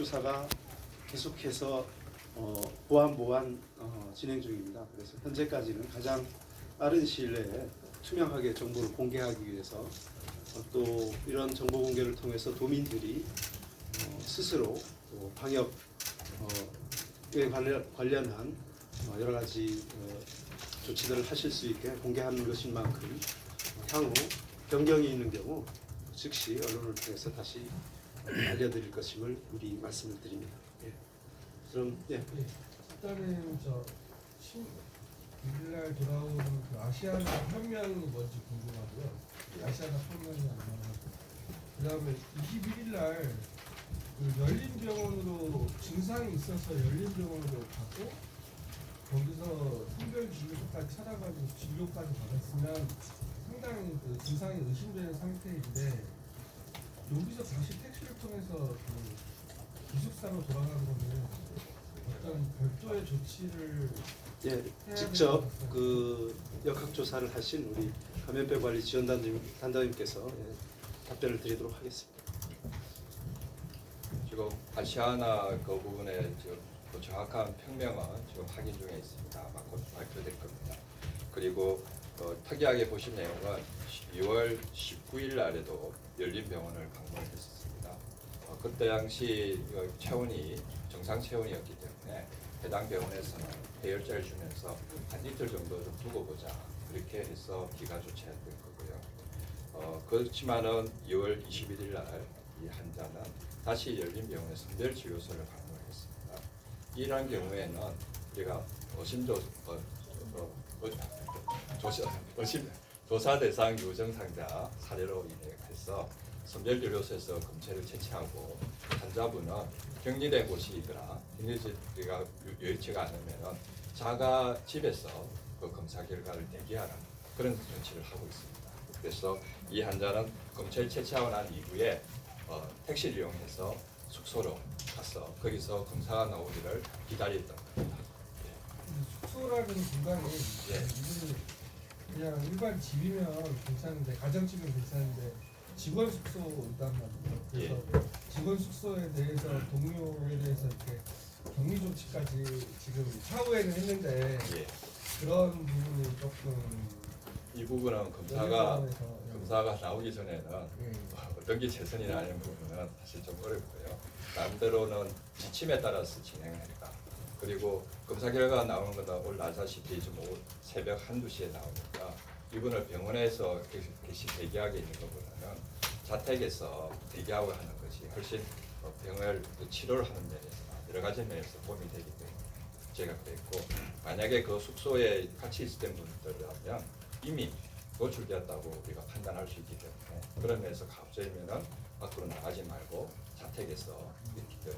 조사가 계속해서 보완 진행 중입니다. 그래서 현재까지는 가장 빠른 시일 내에 투명하게 정보를 공개하기 위해서 또 이런 정보 공개를 통해서 도민들이 스스로 방역에 관련한 여러 가지 조치들을 하실 수 있게 공개하는 것인 만큼 향후 변경이 있는 경우 즉시 언론을 통해서 다시 알려드릴 것임을 미리 말씀을 드립니다. 예. 그럼 일단은 16일날 돌아오는 그 아시아나 혁명이 뭔지 궁금하고요. 아시아나 혁명이 아니라 그다음에 21일날 그 열린병원으로 증상이 있어서 열린병원으로 가고 거기서 선별 진료소까지 찾아가지고 진료까지 받았으면 상당히 그 증상이 의심되는 상태인데 여기서 다시 택시를 통해서 그 기숙사로 돌아가는 거는 어떤 별도의 조치를 직접 그 역학조사를 하신 우리 감염병 관리 지원단장님께서 답변을 드리도록 하겠습니다. 지금 아시아나 그 부분에 지금 그 정확한 평명은 지금 확인 중에 있습니다. 아마 곧 발표될 겁니다. 그리고 특이하게 보신 내용은 2월 19일 날에도 열린병원을 방문했었습니다. 그때 당시 체온이 정상 체온이었기 때문에 해당 병원에서는 해열제를 주면서 한 이틀 정도 좀 두고 보자 그렇게 해서 기가 조치했던 거고요. 그렇지만은 2월 21일 날 이 환자는 다시 열린병원의 선별진료소를 방문했습니다. 이러한 경우에는 우리가 조사 대상 요정상자 사례로 인해서 선별진료소에서 검체를 채취하고 환자분은 격리된 곳이거나 격리지가 여의치가 않으면 자가 집에서 그 검사 결과를 대기하는 그런 조치를 하고 있습니다. 그래서 이 환자는 검체를 채취하고 난 이후에 택시를 이용해서 숙소로 가서 거기서 검사가 나오기를 기다렸던 겁니다. 숙소라는 공간이 그냥 일반 집이면 괜찮은데 가정집이면 괜찮은데 직원 숙소이단 말이에요. 그래서 직원 숙소에 대해서 동료에 대해서 이렇게 격리 조치까지 지금 차후에는 했는데 그런 부분이 조금 이 부분은 검사가 나오기 전에는 어떤 게 최선이냐 하는 부분은 사실 좀 어렵고요. 나름대로는 지침에 따라서 진행했다. 그리고 검사 결과가 나오는 거다 오늘 아시다시피 좀 새벽 1~2시에 나오니까 이분을 병원에서 계시 대기하게 있는 것보다는 자택에서 대기하고 하는 것이 훨씬 병을 치료를 하는 면에서 여러 가지 면에서 도움이 되기 때문에 제가 그랬고 만약에 그 숙소에 같이 있었던 분들이라면 이미 노출되었다고 우리가 판단할 수 있기 때문에 그런 면에서 갑자기면은 밖으로 나가지 말고 자택에서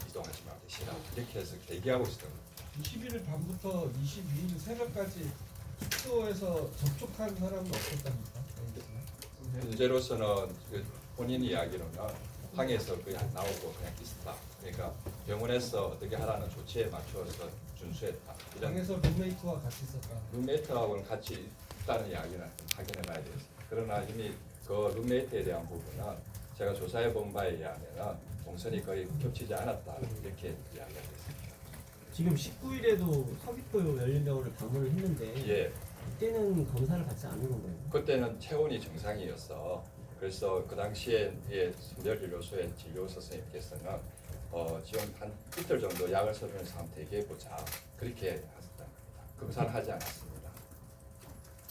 이동하지 말고 계시라 이렇게 해서 대기하고 있었던 겁니다. 21일 밤부터 22일 새벽까지 숙소에서 접촉한 사람은 없었답니까? 현재로서는 본인 이야기로는 방에서 그냥 나오고 그냥 있었다. 그러니까 병원에서 어떻게 하라는 조치에 맞춰서 준수했다. 방에서 룸메이트와 같이 있었다. 룸메이트하고는 같이 있다는 이야기는 확인해 봐야 되겠습니다. 그러나 이미 그 룸메이트에 대한 부분은 제가 조사해 본 바에 의하면 동선이 거의 겹치지 않았다 이렇게 이야기가 됐습니다. 지금 19일에도 서귀포 열린병원을 방문을 했는데 그때는 검사를 받지 않은 건가요? 그때는 체온이 정상이었어. 그래서 그 당시에 선별진료소의 진료 선생님께서는 지금 한 이틀 정도 약을 써주면서 한번 대기해보자 그렇게 하셨답니다. 검사를 하지 않았습니다.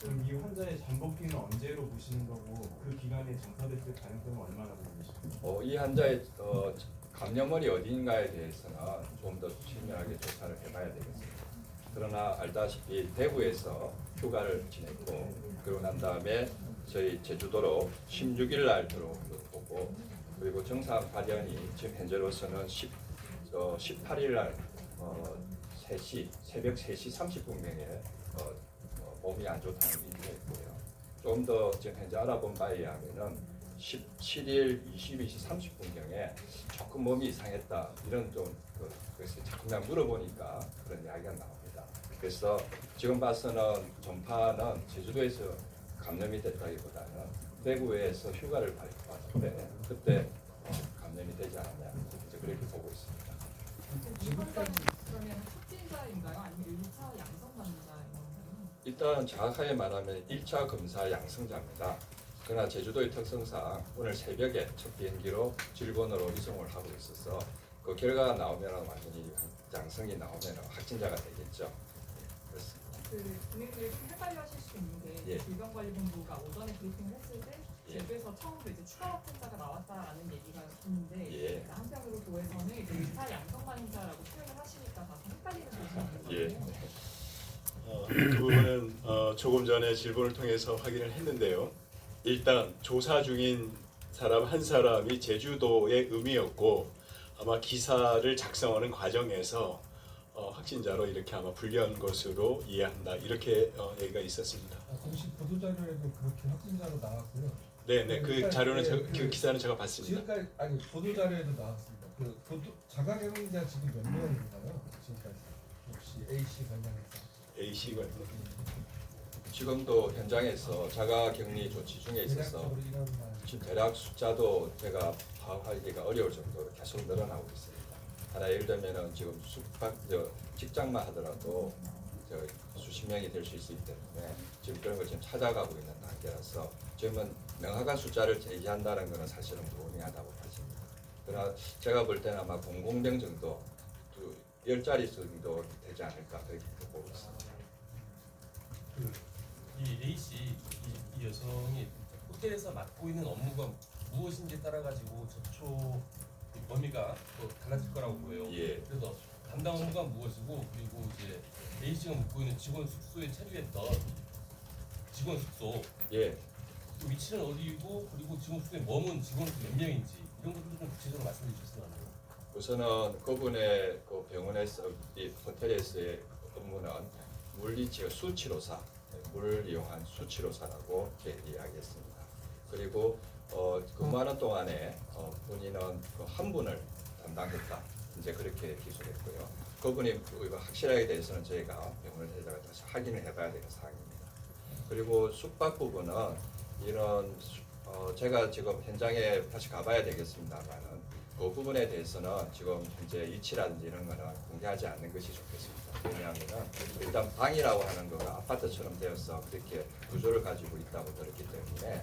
그럼 이 환자의 잠복기는 언제로 보시는 거고 그 기간에 전파됐을 가능성은 얼마나 보이십니까? 이 환자의 감염원이 어디인가에 대해서는 좀 더 친밀하게 조사를 해봐야 되겠습니다. 그러나 알다시피 대구에서 휴가를 지냈고 그러고 난 다음에 저희 제주도로 16일 날 들어온 것 보고 그리고 정상 발현이 지금 현재로서는 18일 날 새벽 3시 30분경에 몸이 안 좋다는 인지했고요. 좀 더 지금 현재 알아본 바에 의하면은 17일 22시 30분경에 조금 몸이 이상했다 이런 그래서 자꾸 그냥 물어보니까 그런 이야기가 나옵니다. 그래서 지금 봐서는 전파는 제주도에서 감염이 됐다기보다는 대구에서 휴가를 왔는데 그때 감염이 되지 않았냐 이제 그렇게 보고 있습니다. 그러면 확진자인가요? 아니면 1차 양성 환자인가요? 일단 정확하게 말하면 1차 검사 양성자입니다. 그러나 제주도의 특성상 오늘 새벽에 첫 비행기로 질본으로 이송을 하고 있어서 그 결과가 나오면 완전히 양성이 나오면 확진자가 되겠죠. 그렇습니다. 그 국민들이 좀 헷갈려하실 수 있는 게 예. 질병관리본부가 오전에 브리핑을 했을 때 예. 제주에서 처음으로 이제 추가 확진자가 나왔다라는 얘기가 있는데 예. 한편으로 도에서는 이제 1차 양성 환자라고 표현을 하시니까 다소 헷갈리는 부분이 예. 있거든요. 그 부분은 조금 전에 질본을 통해서 확인을 했는데요. 일단 조사 중인 사람 한 사람이 제주도의 의미였고 아마 기사를 작성하는 과정에서 확진자로 이렇게 아마 분류한 것으로 이해한다 이렇게 얘기가 있었습니다. 공식 보도 자료에도 그렇게 확진자로 나왔고요. 네네 그 일단, 자료는 네, 그 기사는 제가 봤습니다. 지금까지 아니 보도 자료에도 나왔습니다. 그 보도 자가격리자 지금 몇 명인가요? 지금까지 혹시 A 씨 관장에서 A 씨가 지금도 현장에서 자가격리 조치 중에 있어서 대략적으로 이런 말. 지금 대략 숫자도 제가 파악하기가 어려울 정도로 계속 늘어나고 있습니다. 하나 예를 들면은 지금 직장만 하더라도 수십 명이 될 수 있기 때문에 지금 그런 걸 지금 찾아가고 있는 단계라서 지금은 명확한 숫자를 제기한다는 것은 사실은 무의미하다고 봐집니다. 그러나 제가 볼 때는 아마 공공병 정도 10자리 정도 되지 않을까 그렇게 보고 있습니다. 이 A 씨, 이 여성이 호텔에서 맡고 있는 업무가 무엇인지에 따라 가지고 접촉 범위가 또 달라질 거라고 보여요. 예. 그래서 담당 업무가 무엇이고 그리고 이제 A 씨가 묵고 있는 직원 숙소에 체류했던 직원 숙소 예. 그 위치는 어디이고 그리고 직원 숙소에 머문 직원 몇 명인지 이런 것들도 좀 구체적으로 말씀해 주실 수 있나요? 우선은 그분의 그 병원에서 이 호텔에서의 업무는 물리치 수치료사, 물을 이용한 수치료사라고 이렇게 이야기했습니다. 그리고 근무하는 동안에 본인은 그 한 분을 담당했다. 이제 그렇게 기술했고요. 그분이 이거 확실하게 대해서는 저희가 병원에다가 다시 확인을 해봐야 되는 사항입니다. 그리고 숙박 부분은 이런 제가 지금 현장에 다시 가봐야 되겠습니다만은 그 부분에 대해서는 지금 현재 위치라든지 이런 거는 공개하지 않는 것이 좋겠습니다. 왜냐하면은 일단 방이라고 하는 거가 아파트처럼 되어서 그렇게 구조를 가지고 있다고 들었기 때문에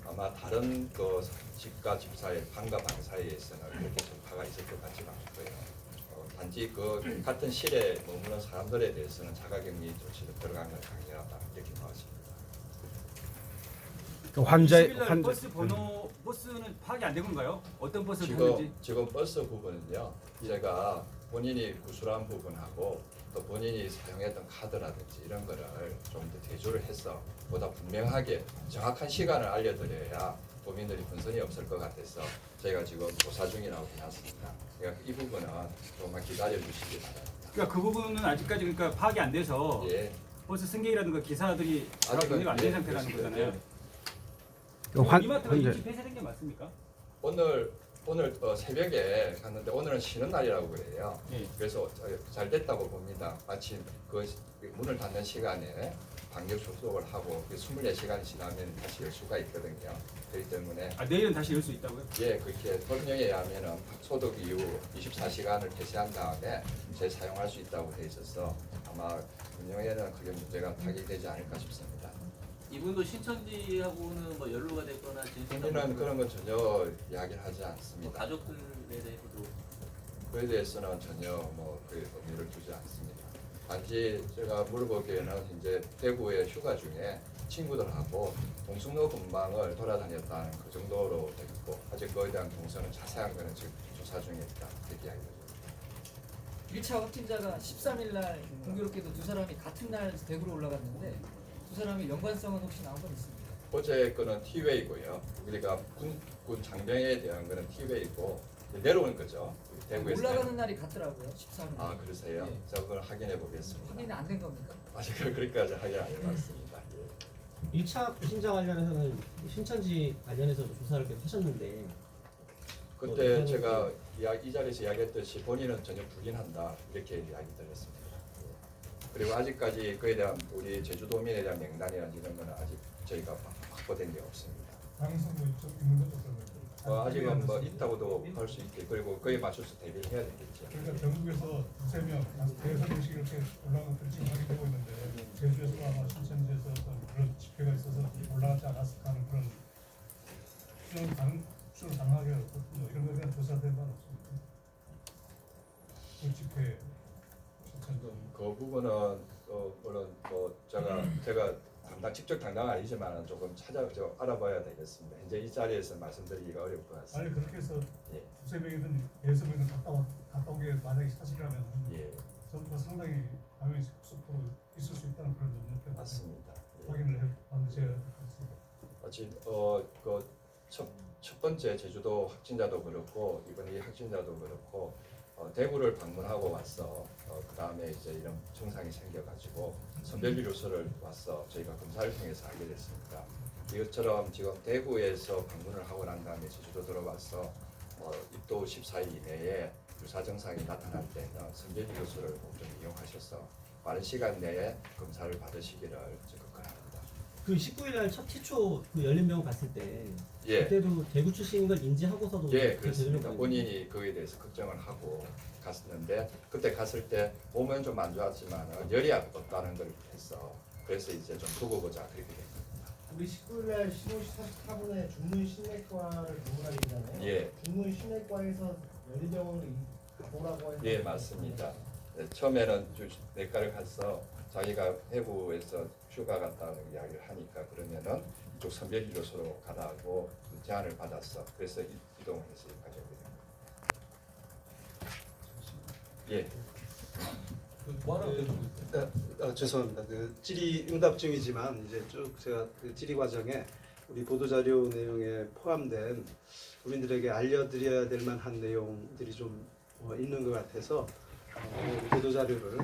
아마 다른 그 집과 집 사이, 방과 방 사이에서는 그렇게 전파가 있을 것 같지는 않고요. 단지 그 같은 실에 머무는 사람들에 대해서는 자가격리 조치를 들어간 건 당연하다 이렇게 봐집니다. 버스 번호 버스는 파악이 안 된 건가요? 어떤 버스를 탔는지? 지금 버스 부분은요. 제가 본인이 구술한 부분하고 또 본인이 사용했던 카드라든지 이런 거를 좀 더 대조를 해서 보다 분명하게 정확한 시간을 알려드려야 도민들이 분선이 없을 것 같아서 저희가 지금 조사 중이라고 해놨습니다. 그러니까 이 부분은 조금만 기다려 주시기 바랍니다. 그러니까 그 부분은 아직까지 그러니까 파악이 안 돼서 예. 버스 승객이라든가 기사들이 아직은 정리가 안 된 예, 상태라는 그렇습니다. 거잖아요. 예. 이마트가 일찍 폐쇄된 게 맞습니까? 오늘 새벽에 갔는데 오늘은 쉬는 날이라고 그래요. 예. 그래서 잘 됐다고 봅니다. 마침 그 문을 닫는 시간에 방역 접촉을 하고 24시간이 지나면 다시 열 수가 있거든요. 그렇기 때문에 내일은 다시 열 수 있다고요? 예, 그렇게 법령에 의하면은 소독 이후 24시간을 폐쇄한 다음에 재사용할 수 있다고 돼 있어서 아마 운영에는 크게 문제가 타격되지 않을까 싶습니다. 이분도 신천지하고는 뭐 연루가 됐거나 본인은 그런 건 전혀 이야기를 하지 않습니다. 가족들에 대해서도 그에 대해서는 전혀 그 의미를 두지 않습니다. 단지 제가 물어보기에는 이제 대구에 휴가 중에 친구들하고 동승로 근방을 돌아다녔다는 그 정도로 되겠고 아직 그에 대한 동선은 자세한 거는 지금 조사 중에 있다 이렇게 이야기합니다. 1차 확진자가 13일 날 공교롭게도 두 사람이 같은 날 대구로 올라갔는데 두 사람의 연관성은 혹시 나온 건 있습니까? 어제 거는 T웨이고요. 우리가 군 장병에 대한 거는 T웨이고 내려오는 거죠. 대구에서 올라가는 날이 같더라고요. 13일. 아 그러세요? 네. 제가 그걸 확인해 보겠습니다. 확인이 안 된 겁니까? 아직 그렇게까지 확인 안 해봤습니다. 예. 1차 부신자 관련해서는 신천지 관련해서 조사를 계속 하셨는데 그때 제가 이 자리에서 이야기했듯이 본인은 전혀 부인한다 이렇게 이야기 드렸습니다. 예. 그리고 아직까지 그에 대한 우리 제주도민에 대한 명단이나 이런 거는 아직 저희가 확보된 게 없습니다. 방송 뭐 이쪽 있는 것도 없었는데. 아직은 뭐 있다고도 할 수 있게 그리고 그에 맞춰서 대비를 해야 되겠죠. 그러니까 전국에서 두세 명 대여섯 명씩 이렇게 올라가는 것들이 지금 확인되고 있는데 제주에서도 아마 신천지에서 어떤 그런 집회가 있어서 올라가지 않았을까 하는 그런 추정 가능하게 뭐 이런 거에 대한 조사된 바는 없습니다. 그 집회 그 부분은 물론 뭐 제가 직접 당당 아니지만 조금 좀 알아봐야 되겠습니다. 현재 이 자리에서 말씀드리기가 어려울 것 같습니다. 아니 그렇게 해서 예. 두세 명이든 대여섯 명이든 갔다 오게 만약에 사실이라면 예. 상당히 감염이 속도로 있을 수 있다는 그런 점을 맞습니다. 예. 확인을 해봐야 될 것 같습니다. 어찌 첫 번째 제주도 확진자도 그렇고 이번에 이 확진자도 그렇고 대구를 방문하고 왔어. 그 다음에 이제 이런 증상이 생겨가지고 선별진료소를 왔어. 저희가 검사를 통해서 알게 됐습니다. 이것처럼 지금 대구에서 방문을 하고 난 다음에 제주도 들어와서 입도 14일 이내에 유사 증상이 나타날 때는 선별진료소를 꼭 좀 이용하셔서 빠른 시간 내에 검사를 받으시기를 적극합니다. 그 19일날 첫 최초 그 열린병원 갔을 때 예. 그때도 대구 출신인 걸 인지하고서도 예, 그렇습니다. 본인이 그에 대해서 걱정을 하고 갔었는데 그때 갔을 때 몸은 좀 안 좋았지만 열이 없다는 걸 했어. 그래서 이제 좀 두고 보자 그렇게 된 겁니다. 우리 19일날 15시 44분에 중문 신내과를 방문하기잖아요. 예. 중문 신내과에서 열린병원으로 가보라고 해서 예, 맞습니다. 네, 처음에는 내과를 가서 자기가 해부에서 휴가 갔다는 이야기를 하니까 그러면은 이쪽 선별진료소로 가라고 제안을 받았어. 그래서 이동을 해서 여기까지 오게 됩니다. 예. 죄송합니다. 그 질의 응답 중이지만 이제 쭉 제가 그 질의 과정에 우리 보도 자료 내용에 포함된 국민들에게 알려드려야 될 만한 내용들이 좀 있는 것 같아서 보도 자료를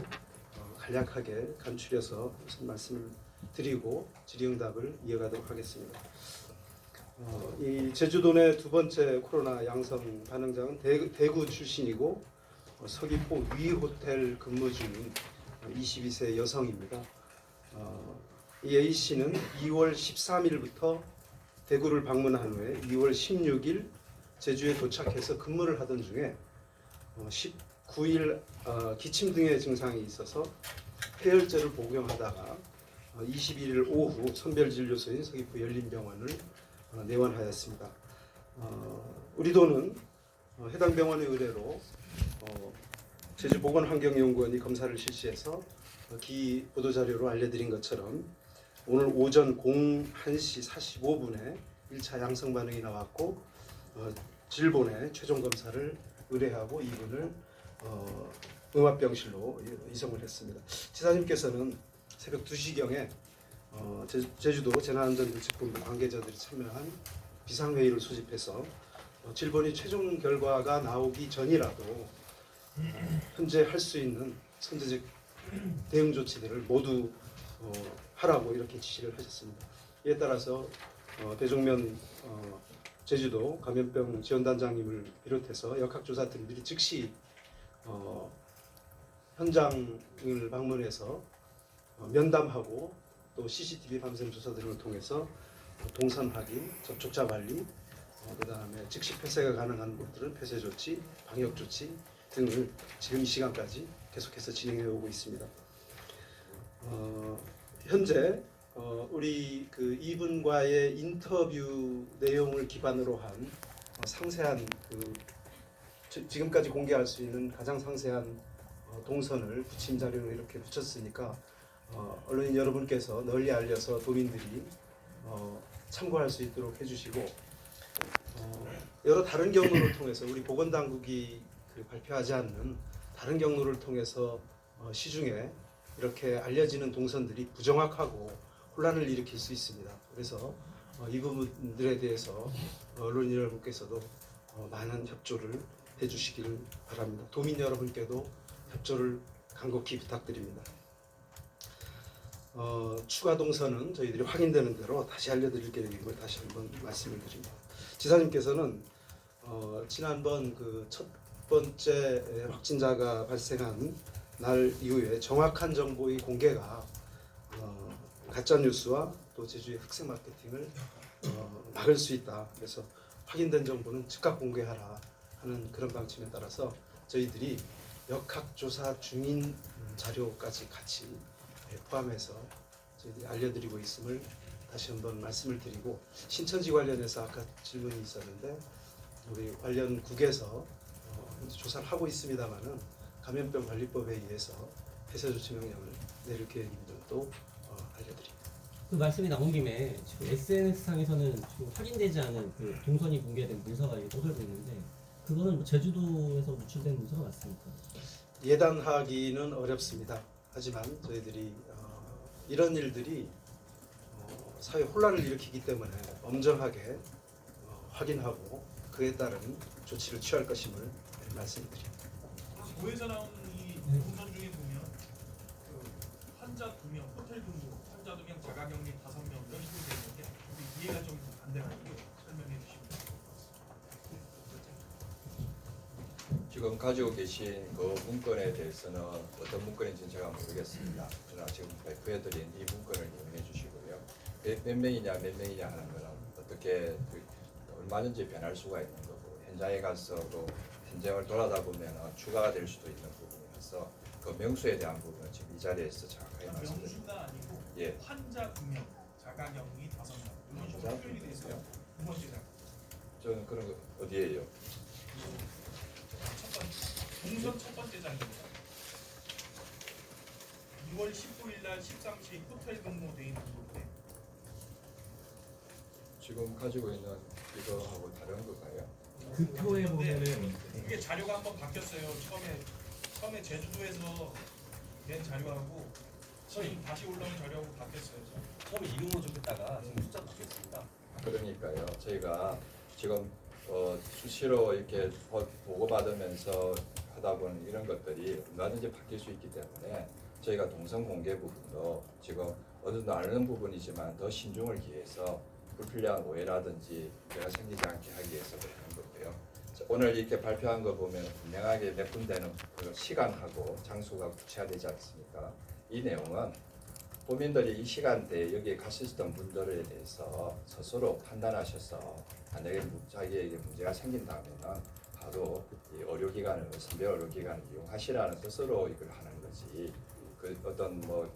간략하게 간추려서 무슨 말씀을 드리고 질의응답을 이어가도록 하겠습니다. 이 제주도 내 두 번째 코로나 양성 반응자는 대구 출신이고 서귀포 위 호텔 근무 중인 22세 여성입니다. 이 A 씨는 2월 13일부터 대구를 방문한 후에 2월 16일 제주에 도착해서 근무를 하던 중에 19일 기침 등의 증상이 있어서 폐혈제를 복용하다가 21일 오후 선별진료소인 서귀포 열린병원을 내원하였습니다. 우리도는 해당 병원의 의뢰로 제주보건환경연구원이 검사를 실시해서 기 보도자료로 알려드린 것처럼 오늘 오전 01시 45분에 1차 양성 반응이 나왔고 질본에 최종 검사를 의뢰하고 이분을 응압병실로 이송을 했습니다. 지사님께서는 새벽 2시경에 제주도 재난안전대책본부 관계자들이 참여한 비상회의를 소집해서 질본이 최종 결과가 나오기 전이라도 현재 할 수 있는 선제적 대응 조치들을 모두 하라고 이렇게 지시를 하셨습니다. 이에 따라서 배종면 제주도 감염병 지원단장님을 비롯해서 역학조사팀들이 즉시 현장을 방문해서 면담하고 또 CCTV 밤샘 조사 등을 통해서 동선 확인, 접촉자 관리, 그다음에 즉시 폐쇄가 가능한 곳들은 폐쇄 조치, 방역 조치 등을 지금 이 시간까지 계속해서 진행해 오고 있습니다. 현재 우리 그 이분과의 인터뷰 내용을 기반으로 한 상세한 지금까지 공개할 수 있는 가장 상세한 동선을 붙임 자료로 이렇게 붙였으니까 언론인 여러분께서 널리 알려서 도민들이 참고할 수 있도록 해주시고 여러 다른 경로를 통해서 우리 보건당국이 발표하지 않는 다른 경로를 통해서 시중에 이렇게 알려지는 동선들이 부정확하고 혼란을 일으킬 수 있습니다. 그래서 이 부분들에 대해서 언론인 여러분께서도 많은 협조를 해주시기를 바랍니다. 도민 여러분께도 협조를 간곡히 부탁드립니다. 추가 동선은 저희들이 확인되는 대로 다시 알려드릴 계획인 걸 다시 한번 말씀을 드립니다. 지사님께서는 지난번 그 첫 번째 확진자가 발생한 날 이후에 정확한 정보의 공개가 가짜 뉴스와 또 제주의 흑색 마케팅을 막을 수 있다. 그래서 확인된 정보는 즉각 공개하라 하는 그런 방침에 따라서 저희들이 역학조사 중인 자료까지 같이 포함해서 저희들이 알려드리고 있음을 다시 한번 말씀을 드리고, 신천지 관련해서 아까 질문이 있었는데 우리 관련 국에서 조사를 하고 있습니다만은 감염병 관리법에 의해서 폐쇄 조치 명령을 내릴 계획인 점도 알려드립니다. 그 말씀이 나온 김에 지금 SNS상에서는 지금 확인되지 않은 그 동선이 공개된 문서가 떠돌고 있는데 그거는 뭐 제주도에서 유출된 문서가 맞습니까? 예단하기는 어렵습니다. 하지만 저희들이 이런 일들이 사회 혼란을 일으키기 때문에 엄정하게 확인하고 그에 따른 조치를 취할 것임을 말씀드립니다. 고에서 나온 이 동선 중에 보면 그 환자 2명, 호텔 근무, 환자 2명, 자가격리 5명 이런 식으로 되어 있는데 이해가 좀 안 돼가지고 설명해 주시면 될 것 같습니다. 지금 가지고 계신 그 문건에 대해서는 어떤 문건인지는 제가 모르겠습니다. 그러나 지금 발표해드린 이 문건을 이용해 주시고요. 몇 명이냐 하는 거는 어떻게 얼마든지 변할 수가 있는 거고, 현장에 가서도 현장을 돌아다 보면 추가가 될 수도 있는 부분이라서 그 명수에 대한 부분은 지금 이 자리에서 정확하게 말씀드립니다. 명수가 아니고 예. 환자 2명, 자가격리 5명 이런 식으로 표현이 돼 있어요. 두 번째 장. 저는 그런 거 어디에요? 동선 첫 번째 장입니다. 2월 19일 날 13시 호텔 근무돼 있는 부분에 지금 가지고 있는 이거하고 다른 건가요? 그 표에 보면은 이게 자료가 한번 바뀌었어요. 처음에 제주도에서 낸 자료하고 지금 다시 올라온 자료하고 바뀌었어요. 처음에 이름으로 적혔다가 지금 숫자 바뀌었습니다. 그러니까요. 저희가 지금 수시로 이렇게 보고받으면서 하다 보는 이런 것들이 얼마든지 바뀔 수 있기 때문에 저희가 동선 공개 부분도 지금 어느 정도 아는 부분이지만 더 신중을 기해서 불필요한 오해라든지 오해가 생기지 않게 하기 위해서 그러는 거고요. 오늘 이렇게 발표한 거 보면 분명하게 몇 군데는 그 시간하고 장소가 구체화되지 않습니까? 이 내용은 국민들이 이 시간대에 여기에 가셨던 분들에 대해서 스스로 판단하셔서 만약에 자기에게 문제가 생긴다면 바로 이 의료기관을, 선별 의료기관을 이용하시라는 뜻으로 이걸 하는 거지, 그 어떤 뭐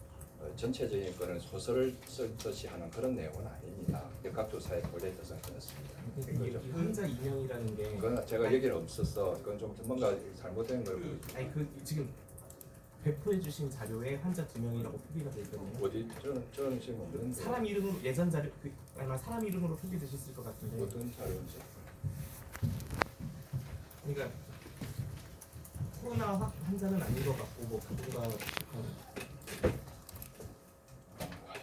전체적인 거는 소설을 쓰듯이 하는 그런 내용은 아닙니다. 역학조사의 본래 뜻은 그렇습니다. 이 환자 2명이라는 게 그건 제가 여기는 없었어. 그건 좀 뭔가 잘못된 걸. 아니 그 지금 배포해 주신 자료에 환자 2명이라고 표기가 되어 있거든요. 어디? 저는 지금 없는데. 사람 이름으로 예전 자료 아마 사람 이름으로 표기되셨을 것 같은데. 어떤 자료인지. 그러니까 코로나 환자는 아닌 것 같고 뭐 그분과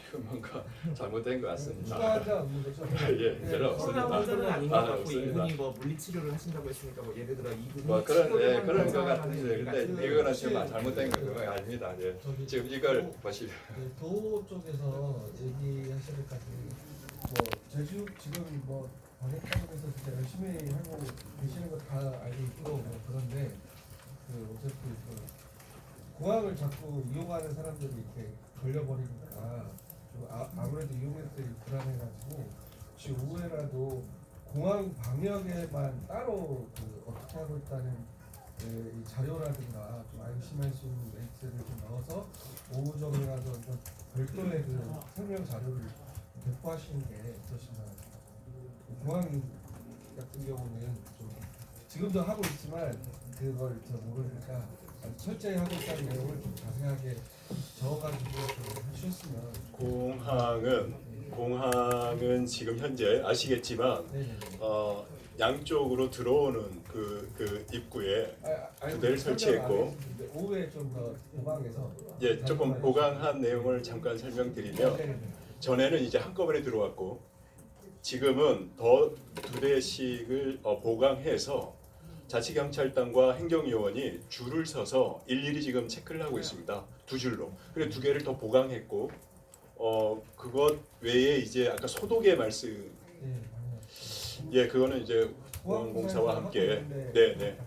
이거 뭔가 잘못된 것 같습니다. 추가 환자 없는 거죠? 예, 별로 없습니다. 코로나 환자는 아닌 것 같고 없습니다. 이분이 뭐 물리치료를 하신다고 했으니까 뭐 예를 들어 이분이 뭐 그런 치료를 그런 하는 것 환자가 같은데, 아니니까 근데 이거는 지금 잘못된 거 아닙니다. 예. 지금 이걸 보시면 도 쪽에서 얘기하실 때까지 뭐 제주 지금 뭐 방역하면서 진짜 열심히 하고 계시는 거 다 알고 있고 뭐 그런데 그 어차피 그 공항을 자꾸 이용하는 사람들이 이렇게 걸려버리니까 좀 아무래도 이용객들이 불안해가지고 혹시 오후에라도 공항 방역에만 따로 그 어떻게 하고 있다는 이 자료라든가 좀 안심할 수 있는 멘트를 좀 넣어서 오후 정이라도 좀 별도의 그 설명 자료를 배포하시는 게 어떠신가. 공항 같은 경우는 좀 지금도 하고 있지만 그걸 잘 모르니까 철저히 하고 있다는 내용을 좀 자세하게 적어가지고 좀 해주셨으면. 공항은 지금 현재 아시겠지만 양쪽으로 들어오는 그 입구에 부대를 설치했고, 오후에 좀 더 보강해서 예, 조금 보강한 내용을 잠깐 설명드리면, 전에는 이제 한꺼번에 들어왔고 지금은 더 2대씩을 보강해서 자치경찰단과 행정요원이 줄을 서서 일일이 지금 체크를 하고 있습니다. 2줄로. 그리고 2개를 더 보강했고, 그것 외에 이제 아까 소독의 말씀, 예, 그거는 이제 공항공사와 함께, 네,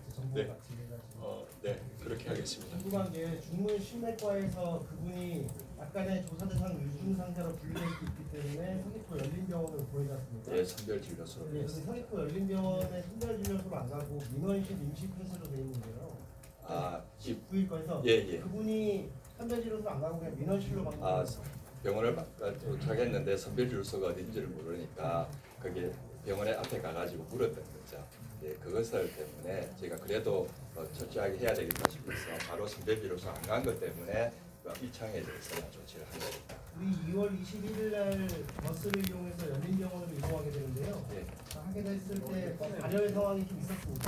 그렇게 하겠습니다. 궁금한 게 중문 신내과에서 그분이 딱 약간의 조사 대상 유증 상태로 분류될 수 있기 때문에 서귀포 열린병원을 보내지 않습니까? 예, 선별진료소. 네, 그래서 서귀포 열린병원에 선별진료소로 안 가고 민원실 임시 폐쇄로 돼 있는데요. 아, 19일 거에서 예. 그분이 선별진료소 안 가고 그냥 민원실로 간 아, 거예요. 병원을 도착했는데 선별진료소가 어딘지를 모르니까 거기 병원에 앞에 가가지고 물었던 거죠. 예, 그것을 때문에 제가 그래도 철저하게 해야 되겠다 싶어서 바로 선별진료소 안 간 것 때문에 이청에 대해서는 조치를 한 겁니다. 우리 2월 21일 날 버스를 이용해서 열린병원으로 이동하게 되는데요. 예. 하게 됐을 때 발열 상황이 좀 있었습니다.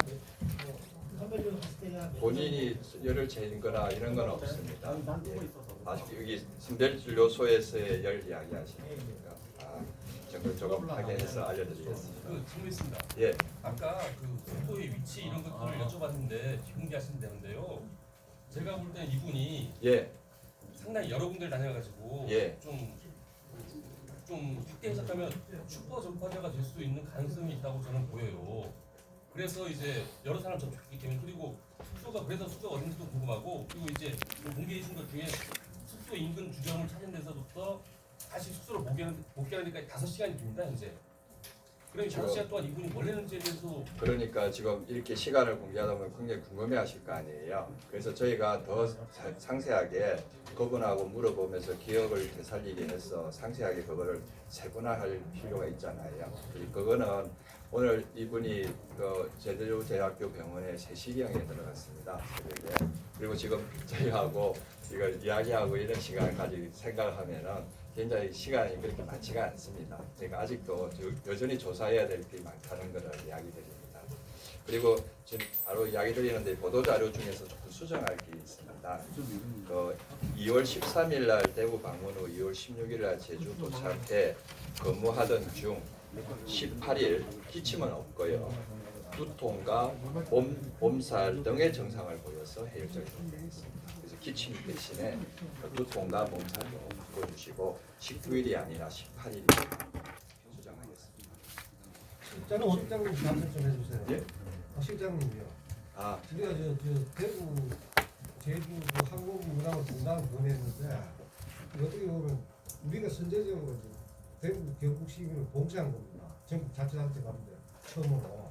선별진료소 갔을 때가 본인이 열을 재인 거나 이런 건 없습니다. 아직 여기 선별진료소에서의 열 이야기 하시니까 조금 확인해서 알려드리겠습니다. 질문 있습니다. 예. 아까 그 속도의 위치 이런 것들을 여쭤봤는데 공개하신다는데요. 제가 볼 때는 이분이 예. 상당히 여러 군데를 다녀가지고 예. 좀 확대 해석하면 슈퍼 전파자가 될 수 있는 가능성이 있다고 저는 보여요. 그래서 이제 여러 사람 접촉했기 때문에 그리고 숙소가 그래서 숙소가 어딘지도 궁금하고 그리고 이제 공개해 준 것 중에 숙소 인근 주점을 찾은 데서부터 다시 숙소로 복귀하는 데까지 5시간이 됩니다 현재. 그럼 5시간 동안 이분이 뭘 했는지에 대해서 그러니까 지금 이렇게 시간을 공개하다 보면 굉장히 궁금해하실 거 아니에요. 그래서 저희가 더 상세하게 그분하고 물어보면서 기억을 되살리게 해서 상세하게 그거를 세분화할 필요가 있잖아요. 그거는 오늘 이분이 그 제주대학교 병원에 3시경에 들어갔습니다. 새벽에. 그리고 지금 저희하고 이걸 이야기하고 이런 시간을 가지고 생각하면은 굉장히 시간이 그렇게 많지가 않습니다. 제가 아직도 여전히 조사해야 될 게 많다는 것을 이야기 드립니다. 그리고 지금 바로 이야기 드리는데 보도자료 중에서 조금 수정할 게 있습니다. 그 2월 13일 날 대구 방문 후 2월 16일 날 제주 도착해 근무하던 중 18일 기침은 없고요. 두통과 몸살 등의 증상을 보여서 해열적이 발생했습니다. 그래서 기침 대신에 두통과 몸살도 보여주시고 19일이 아니라 18일이 수정하겠습니다. 실장님 답변 좀 해주세요. 예? 실장님이요. 아, 우리가 저 대구 제주 항공운항을 분당을 보냈는데 어떻게 보면 우리가 선제적으로 대구 경북 시민을 봉쇄한 겁니다. 전국 자치단체 가는데 처음으로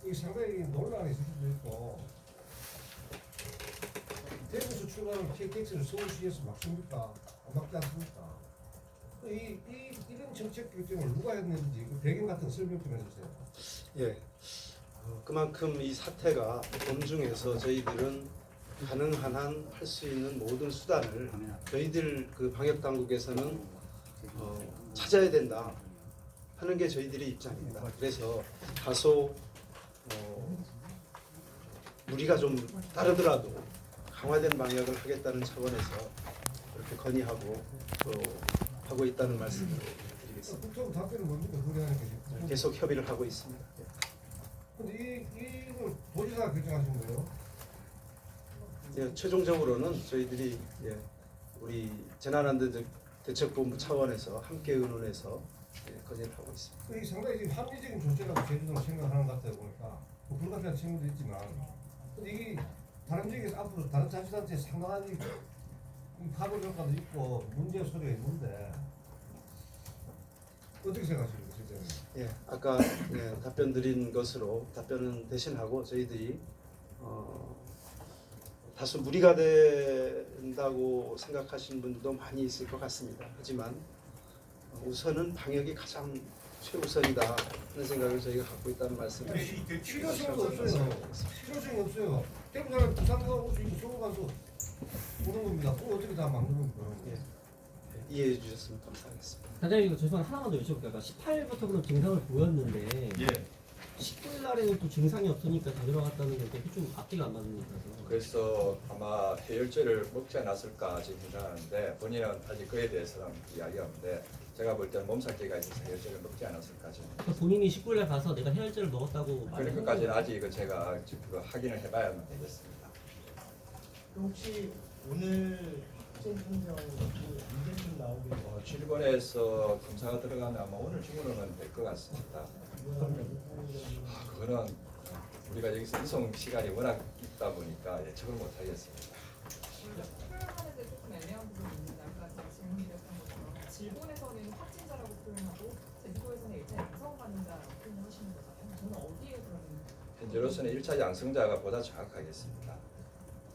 이 상당히 논란이 있을 수도 있고 대구에서 출발하는 KTX를 서울시에서 막습니까? 안 막지 않습니까? 이런 정책 결정을 누가 했는지 그 배경 같은 거 설명 좀 해주세요. 예, 그만큼 이 사태가 엄중해서 저희들은 가능한 한 할 수 있는 모든 수단을 저희들 그 방역 당국에서는 찾아야 된다 하는 게 저희들의 입장입니다. 그래서 다소 무리가 좀 따르더라도 강화된 방역을 하겠다는 차원에서 그렇게 건의하고 하고 있다는 말씀을 드리겠습니다. 국토부 답변은 뭡니까? 그래야 게 계속 협의를 하고 있습니다. 근데 이걸 도지사가 결정하신 거예요? 예, 최종적으로는 저희들이 우리 재난안전대책본부 차원에서 함께 의논해서 건의를 하고 있습니다. 이 상당히 지금 합리적인 조치라고 제주도를 생각하는 것 같아요 보니까 뭐 불가피한 측면도 있지만 근데 이게 다른 지역에서 앞으로 다른 자치단체에 상당한 이 파급 효과도 있고 문제 소리가 있는데 어떻게 생각하십니까 실장님? 예, 아까 답변 드린 것으로 답변은 대신하고 저희들이 다소 무리가 된다고 생각하시는 분들도 많이 있을 것 같습니다. 하지만 우선은 방역이 가장 최우선이다 하는 생각을 저희가 갖고 있다는 말씀을 필요성이 없어요. 필요성이 없어요. 대구 사람 부산 가고 수 있고 서울 가서 오는 겁니다. 그거 어떻게 다 막는 겁니까? 이해해 주셨으면 감사하겠습니다. 단장님 죄송한 하나만 더 여쭤볼게요. 18일부터 그럼 증상을 보였는데 예. 19일 날에는 또 증상이 없으니까 다 들어갔다는 건데 좀 앞뒤가 안 맞는 것 같아서. 그래서 아마 해열제를 먹지 않았을까 지금 생각하는데 본인은 아직 그에 대해서는 이야기가 없는데 제가 볼 때는 몸살기가 있어서 해열제를 먹지 않았을까 지금. 그러니까 본인이 19일 날 가서 내가 해열제를 먹었다고 그런 것까지는 아직 이거 제가 그거 확인을 해봐야만 되겠습니다. 혹시 오늘 확진 판정 언제쯤 나오게 돼요? 출근해서 검사가 들어가면 아마 오늘 중으로는 될 것 같습니다. 그거는 우리가 여기서 이송 시간이 워낙 있다 보니까 예측을 못 하겠습니다. 수혈하는데 때 조금 애매한 부분이 있는데 아까 제가 질문드렸던 것처럼 일본에서는 확진자라고 표현하고 제주도에서는 1차 양성 환자라고 표현하시는 거잖아요. 저는 어디에 그런 현재로서는 1차 양성자가 보다 정확하겠습니다.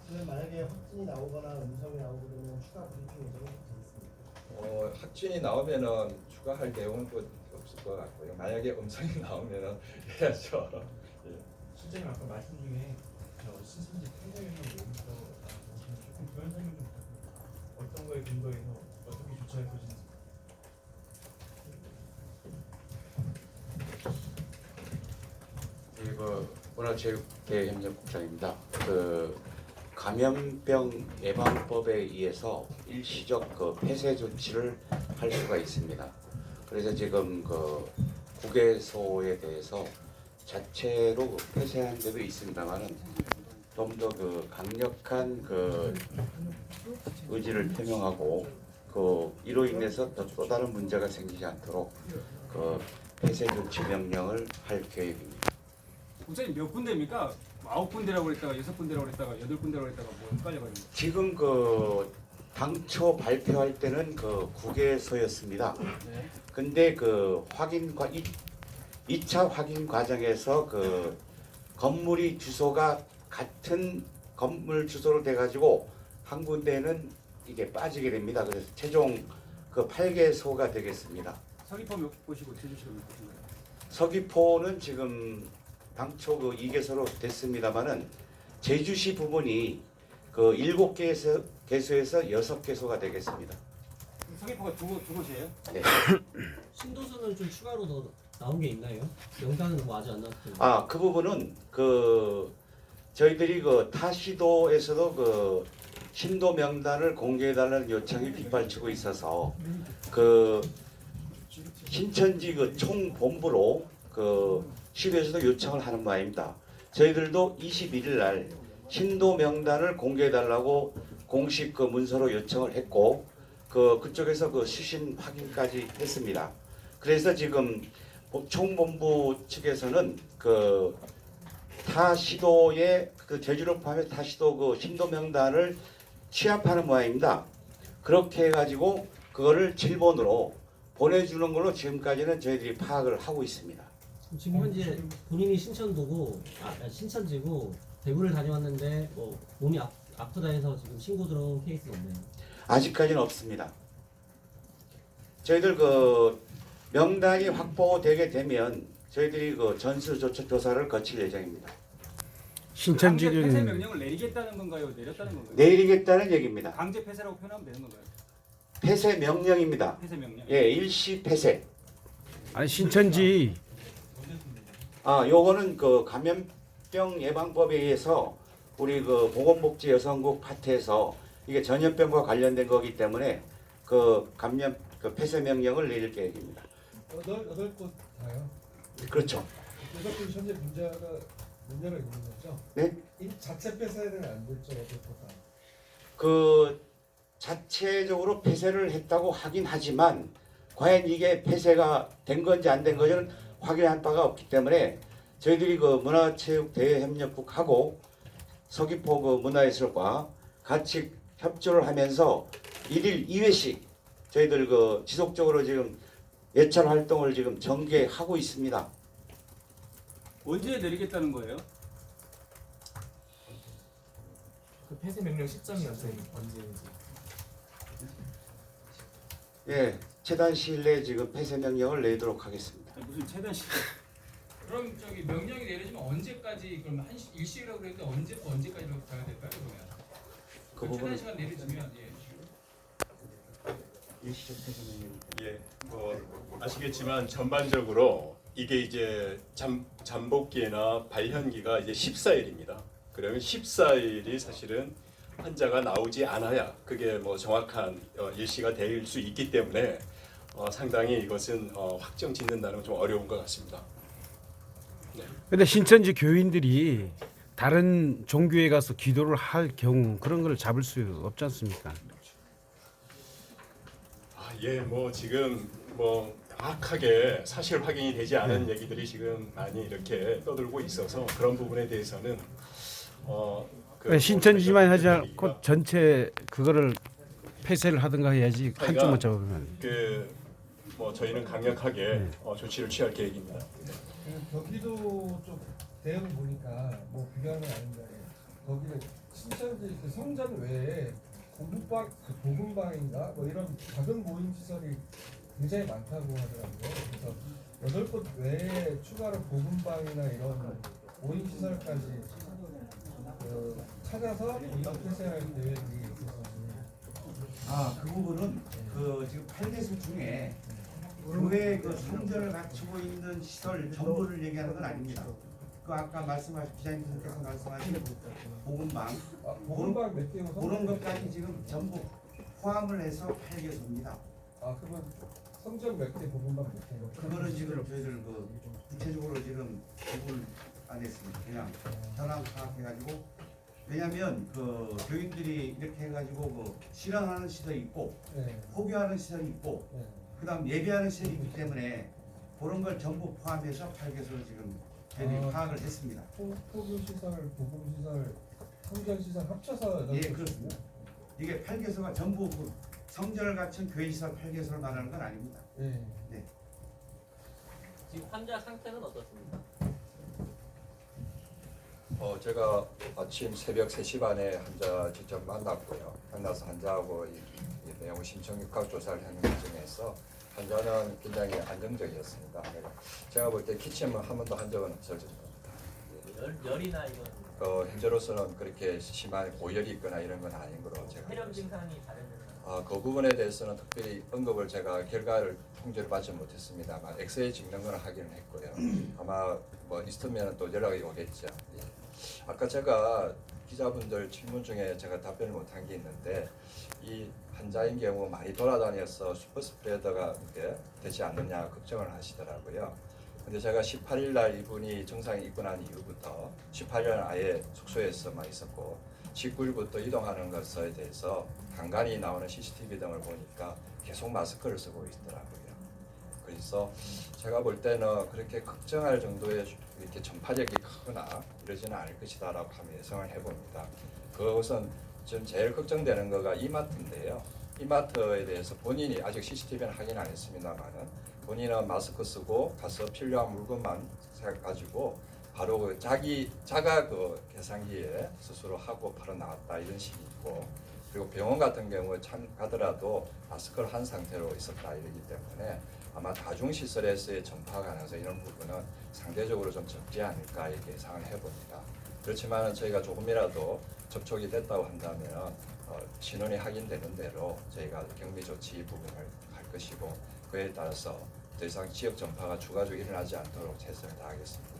그러면 만약에 확진이 나오거나 음성이 나오게 되면 추가 브리핑 예정이 되어 있습니까? 확진이 나오면은 추가할 내용은 또 없을 것 같고요. 만약에 음성이 나오면은 해야죠. 예. 실장님 아까 말씀 중에 신천지 폐쇄명령 내리서 조금 부연 설명 좀 부탁드립니다. 어떤 거에 근거해서 어떻게 조처할 것인지. 문화체육회 협력국장입니다. 감염병 예방법에 의해서 일시적 폐쇄 조치를 할 수가 있습니다. 그래서 지금 국외소에 대해서 자체로 폐쇄한 데도 있습니다만은 좀 더 강력한 의지를 표명하고 이로 인해서 또 다른 문제가 생기지 않도록 폐쇄 조치 명령을 할 계획입니다. 국장님 몇 군데입니까? 9군데라고 그랬다가 6군데라고 그랬다가 8군데라고 그랬다가 뭐 헷갈려가지고. 지금 당초 발표할 때는 국외소였습니다. 네. 근데 2차 확인 과정에서 건물이 주소가 같은 건물 주소로 돼가지고 한 군데는 이게 빠지게 됩니다. 그래서 최종 8개소가 되겠습니다. 서귀포 몇 곳이고 제주시가 몇 곳인가요? 서귀포는 지금 당초 2개소로 됐습니다만은 제주시 부분이 7개소에서 6개소가 되겠습니다. 서귀포가 두 곳이에요? 네. 신도수는 좀 추가로 더 나온 게 있나요? 명단은 뭐 아직 안 나왔던데. 그 부분은 저희들이 타시도에서도 신도 명단을 공개해달라는 요청이 빗발치고 있어서 신천지 총본부로 시도에서도 요청을 하는 바입니다. 저희들도 21일 날 신도 명단을 공개해달라고 공식 문서로 요청을 했고 그쪽에서 수신 확인까지 했습니다. 그래서 지금 총본부 측에서는 타시도의 제주를 포함해 타시도 신도 명단을 취합하는 모양입니다. 그렇게 해가지고 그거를 7번으로 보내주는 걸로 지금까지는 저희들이 파악을 하고 있습니다. 지금 현재 본인이 신천지고 대구를 다녀왔는데 뭐 몸이 아프다 해서 지금 신고 들어온 케이스는 없나요? 아직까지는 없습니다. 저희들 명단이 확보되게 되면 저희들이 전수조차 조사를 거칠 예정입니다. 강제 폐쇄 명령을 내리겠다는 건가요? 내렸다는 건가요? 내리겠다는 얘기입니다. 강제 폐쇄라고 표현하면 되는 건가요? 폐쇄 명령입니다. 폐쇄 명령. 예, 일시 폐쇄. 아니 신천지. 요거는 감염병 예방법에 의해서 우리 보건복지여성국 파트에서 이게 전염병과 관련된 거기 때문에 폐쇄 명령을 내릴 계획입니다. 8곳 다요? 그렇죠. 8곳 현재 문제가 있는 거죠? 네? 이 자체 폐쇄는 안 됐죠, 8곳 다. 자체적으로 폐쇄를 했다고 하긴 하지만 과연 이게 폐쇄가 된 건지 안 된 건지는 확인한 바가 없기 때문에 저희들이 문화체육대외협력국하고 서귀포 문화예술과 같이 협조를 하면서 1일 2회씩 저희들 지속적으로 지금 예찰 활동을 지금 전개하고 있습니다. 언제 내리겠다는 거예요? 폐쇄 명령 시점이 언제인지. 예, 최단 시일 내에 지금 폐쇄 명령을 내도록 하겠습니다. 무슨 최단 시일? 그럼 명령이 내려지면 언제까지 그럼 일시라고 그랬는데 언제까지로 가야 될까요? 그러면 최단 시간 내려지면 일시적 폐쇄 명령. 예, 아시겠지만 전반적으로 이게 이제 잠복기나 발현기가 이제 14일입니다. 그러면 14일이 사실은 환자가 나오지 않아야 그게 정확한 일시가 될 수 있기 때문에 상당히 이것은 확정 짓는다는 건 좀 어려운 것 같습니다. 근데 신천지 교인들이 다른 종교에 가서 기도를 할 경우 그런 걸 잡을 수 없지 않습니까? 예, 지금 정확하게 사실 확인이 되지 않은 얘기들이 지금 많이 이렇게 떠들고 있어서 그런 부분에 대해서는 신천지만 하지 않고 전체 그거를 폐쇄를 하든가 해야지 한쪽만 잡으면. 뭐 저희는 강력하게 조치를 취할 계획입니다. 그 경기도 쪽 대응 보니까 뭐 비교하는 아닌데 거기는 신천지 그 성전 외에 고급방, 보금방인가 뭐 이런 작은 모임 시설이 굉장히 많다고 하더라고요. 그래서 8곳 외에 추가로 보금방이나 이런 모임 시설까지 찾아서 폐쇄할 계획이 있어서. 그 부분은 그 지금 8개소 중에 교회 그 성전을 갖추고 있는 시설 전부를 얘기하는 건 아닙니다. 그 아까 말씀하신 기자님께서 말씀하신 보금방, 보금방 몇 개요? 그런 것까지 지금 전부 포함을 해서 8개소입니다. 그러면 성전 몇 개, 보금방 몇 개? 그거는 지금 저희들 그 구체적으로 지금 구분 안 했습니다. 그냥 현황 파악해가지고, 왜냐하면 그 교인들이 이렇게 해가지고 그 실현하는 시설이 있고 포교하는 시설이 있고 그다음 예배하는 시설이 있기 때문에 그런 걸 전부 포함해서 8개소를 지금 저희들이 파악을 했습니다. 포교 시설, 보금 시설, 성전 시설 합쳐서 예, 그렇습니다. 이게 8개소가 전부 그 성전을 갖춘 교회 시설 8개소를 말하는 건 아닙니다. 네. 지금 환자 상태는 어떻습니까? 제가 아침 새벽 3시 반에 환자 직접 만났고요. 만나서 환자하고 이 내용 심층 육각 조사를 하는 과정에서 환자는 굉장히 안정적이었습니다. 제가 볼 때 기침은 한 번도 한 적은 없을 겁니다. 열이나 이런 현재로서는 그렇게 심한 고열이 있거나 이런 건 아닌 거로 제가 폐렴 증상이 다른 그 부분에 대해서는 특별히 언급을 제가 결과를 통제를 받지 못했습니다만 엑스레이 찍는 건 확인을 했고요. 아마 뭐 있으면 또 연락이 오겠죠. 예. 아까 제가 기자분들 질문 중에 제가 답변을 못한 게 있는데 이 환자인 경우 많이 돌아다녀서 슈퍼스프레더가 되지 않느냐 걱정을 하시더라고요. 근데 제가 18일 날 이분이 정상이 있고 난 이후부터 18일은 아예 숙소에서만 있었고 19일부터 이동하는 것에 대해서 간간히 나오는 CCTV 등을 보니까 계속 마스크를 쓰고 있더라고요. 그래서 제가 볼 때는 그렇게 걱정할 정도의 이렇게 전파력이 크거나 이러지는 않을 것이다라고 하면 예상을 해봅니다. 그것은 지금 제일 걱정되는 거가 이마트인데요. 이마트에 대해서 본인이 아직 CCTV는 확인 안 했습니다만은 본인은 마스크 쓰고 가서 필요한 물건만 가지고 바로 그 자가 그 계산기에 스스로 하고 바로 나왔다 이런 식이 있고, 그리고 병원 같은 경우에 가더라도 마스크를 한 상태로 있었다 이러기 때문에 아마 다중시설에서의 전파 가능성 이런 부분은 상대적으로 좀 적지 않을까 이렇게 예상을 해봅니다. 그렇지만 저희가 조금이라도 접촉이 됐다고 한다면 신원이 확인되는 대로 저희가 격리 조치 부분을 할 것이고, 그에 따라서 더 이상 지역 전파가 추가적으로 일어나지 않도록 최선을 다하겠습니다.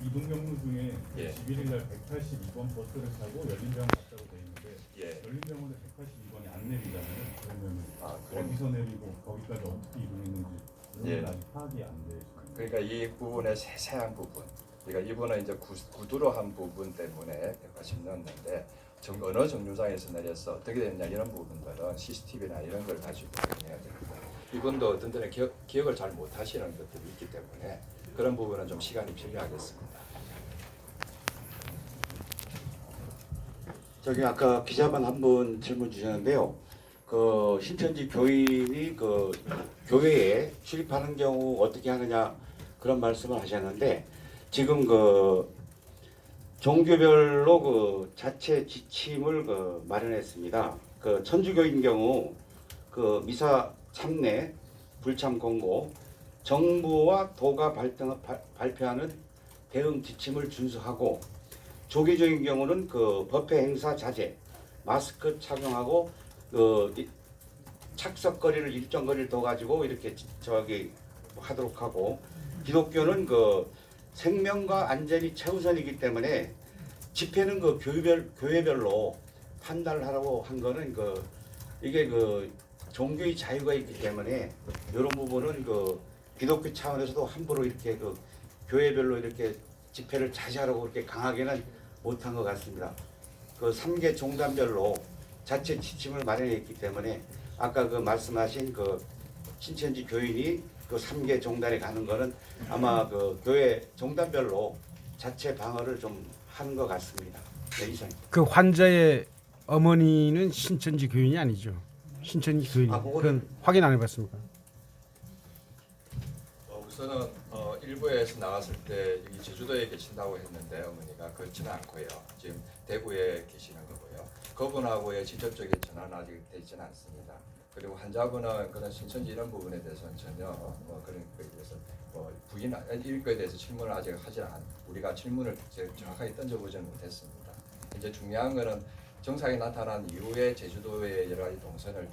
이동 경로 중에 예. 11일 날 182번 버스를 타고 열린병원 갔다고 돼 있는데 예. 열린병원에 182번이 안 내리잖아요. 그러면 그럼- 어디서 내리고 거기까지 어떻게 이동했는지 그런 예. 건 아직 파악이 안 돼. 그러니까 이 부분의 세세한 부분, 그러니까 이분은 이제 구두로 한 부분 때문에 180 넣었는데 어느 정류장에서 내려서 어떻게 됐냐 이런 부분들은 CCTV나 이런 걸 가지고 해야 되고, 이분도 어떤 때는 기억을 잘 못하시는 것들이 있기 때문에 그런 부분은 좀 시간이 필요하겠습니다. 저기 아까 기자분 한 분 질문 주셨는데요. 그 신천지 교인이 그 교회에 출입하는 경우 어떻게 하느냐 그런 말씀을 하셨는데, 지금 그 종교별로 그 자체 지침을 그 마련했습니다. 그 천주교인 경우 그 미사 참례, 불참 공고, 정부와 도가 발표하는 대응 지침을 준수하고, 조계적인 경우는 그 법회 행사 자제, 마스크 착용하고 그 착석거리를 일정 거리를 더 가지고 이렇게 하도록 하고, 기독교는 그 생명과 안전이 최우선이기 때문에 집회는 그 교회별로 판단을 하라고 한 거는 그 이게 그 종교의 자유가 있기 때문에 이런 부분은 그 기독교 차원에서도 함부로 이렇게 그 교회별로 이렇게 집회를 자제하라고 그렇게 강하게는 못한 것 같습니다. 그 3개 종단별로 자체 지침을 마련했기 때문에 아까 그 말씀하신 그 신천지 교인이 그 3개 종단에 가는 거는 아마 그 교회 종단별로 자체 방어를 좀 하는 것 같습니다. 네, 이상. 그 환자의 어머니는 신천지 교인이 아니죠. 신천지 교인. 그건 확인 안 해봤습니까? 우선은 일부에서 나왔을 때 여기 제주도에 계신다고 했는데 어머니가 그렇지는 않고요. 지금 대구에 계시는 거고요. 그분하고의 직접적인 전화는 아직 되지는 않습니다. 그리고 환자분은 그런 신천지 이런 부분에 대해서는 전혀 그런 거에 대해서 이런 거에 대해서 질문을 아직 하지 않. 우리가 질문을 정확하게 던져보지는 못했습니다. 이제 중요한 거는 정상이 나타난 이후에 제주도의 여러 가지 동선을